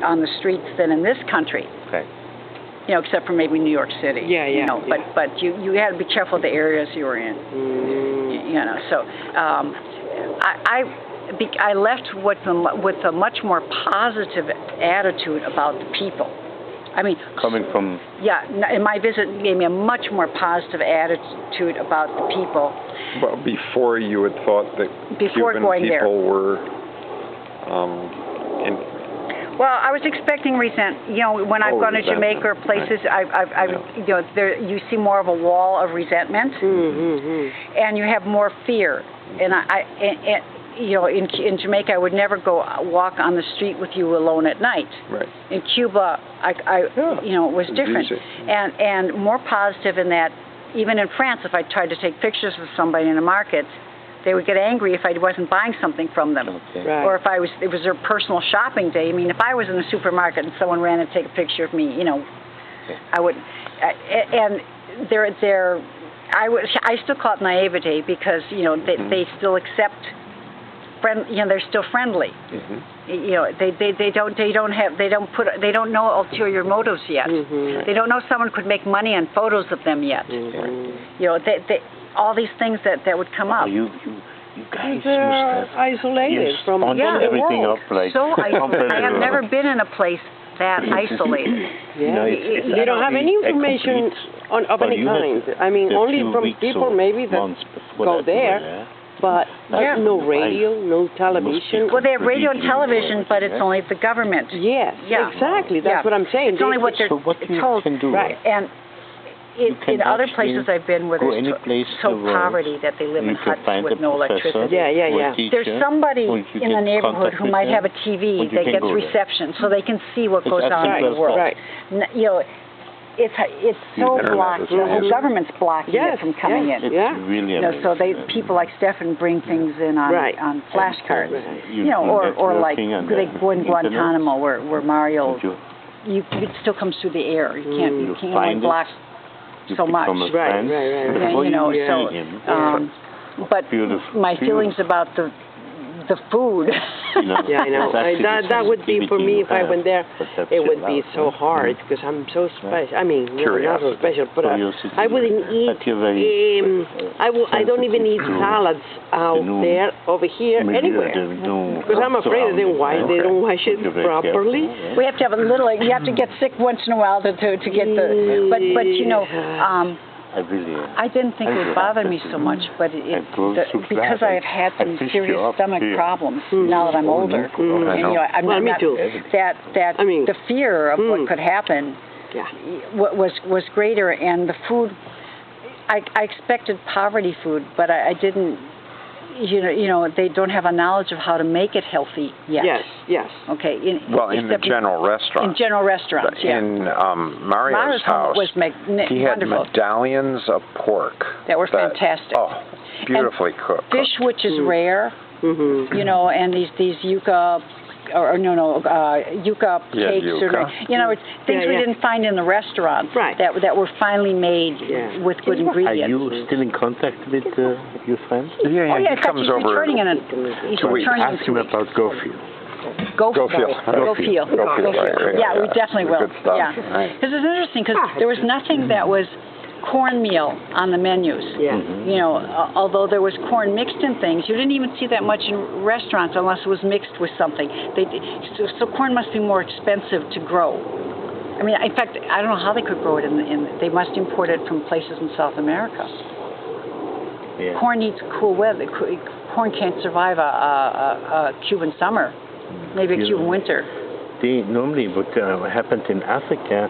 on the streets than in this country. Okay. You know, except for maybe New York City. Yeah, yeah. You know, but you had to be careful of the areas you were in. You know, so I left with a much more positive attitude about the people. I mean, coming from... Yeah, and my visit gave me a much more positive attitude about the people. Well, before you had thought that Cuban people were... Well, I was expecting resentment. You know, when I've gone to Jamaica or places, you know, you see more of a wall of resentment, and you have more fear. And you know, in Jamaica, I would never go walk on the street with you alone at night. Right. In Cuba, you know, it was different, and more positive in that. Even in France, if I tried to take pictures with somebody in a market, they would get angry if I wasn't buying something from them, or if it was their personal shopping day. I mean, if I was in a supermarket and someone ran to take a picture of me, you know, I would. And I still call it naivete because you know they still accept. You know, they're still friendly. You know, they don't know ulterior motives yet. They don't know someone could make money on photos of them yet. You know, all these things that would come up. You guys they're isolated from everything the world. Up like so I have never been in a place that isolated. They don't have any information of any kind. I mean, only from people maybe that go there. But no radio, no television. Well, they have radio and television, but it's only the government. Yes, exactly. That's what I'm saying. It's only what they're told. Can do. Right. And in other places I've been where there's so poverty that they live in huts with no electricity. There's somebody in the neighborhood who might have a TV that gets reception, so they can see what goes on in the world. You know, it's so blocked. The whole government's blocking it from coming in. It's really amazing. So people like Stefan bring things in on flashcards. You know, or like they go in Guantanamo where Mario, it still comes through the air. You can't only block so much. You know, so but my feelings about the food. I know. That would be for me if I went there. It would be so hard because I'm so special. I mean, not so special, but I wouldn't eat. I don't even eat salads out there, over here, anywhere, because I'm afraid they don't wash it properly. We have to have a little. You have to get sick once in a while to get the. But you know. I didn't think it would bother me so much, but because I have had some serious stomach problems now that I'm older, and you know, me too. The fear of what could happen was greater, and the food. I expected poverty food, but I didn't. You know, they don't have a knowledge of how to make it healthy yet. Yes. Okay. In the general restaurants. In general restaurants, In Mario's house, he had medallions of pork that were fantastic. Beautifully cooked. Fish, which is rare. You know, and these yuca. Yuca cakes, you know, it's things we didn't find in the restaurants that were finally made with good ingredients. Are you still in contact with your friends? Yeah, he comes over. To ask him about Gofield. Gofield. Yeah, we definitely will. Good stuff. Yeah, because it's interesting because there was nothing that was cornmeal on the menus. You know, although there was corn mixed in things, you didn't even see that much in restaurants unless it was mixed with something. So corn must be more expensive to grow. I mean, in fact, I don't know how they could grow it they must import it from places in South America. Corn needs cool weather. Corn can't survive a Cuban summer, maybe a Cuban winter. Normally what happened in Africa,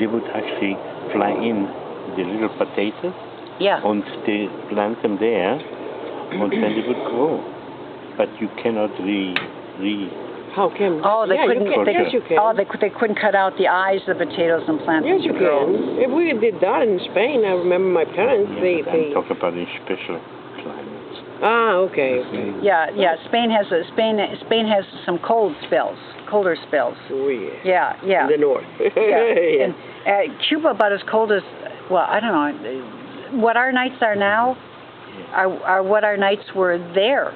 they would actually fly in the little potatoes, and they plant them there, and then they would grow. But you cannot How can? Oh, they couldn't. Yes, you can. Oh, they couldn't cut out the eyes of the potatoes and plant them. Yes, you can. If we did that in Spain, I remember my parents. They talk about in special climates. Okay. Yeah. Spain has some colder spells. Oh yeah. Yeah. In the north. And Cuba about as cold as. Well, I don't know. What our nights are now are what our nights were there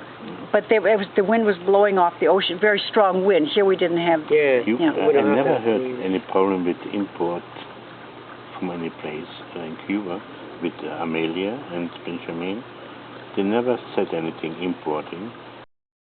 but the wind was blowing off the ocean, very strong wind. Here we didn't have. I never heard any problem with import from any place in Cuba with Amelia and Benjamin. They never said anything importing.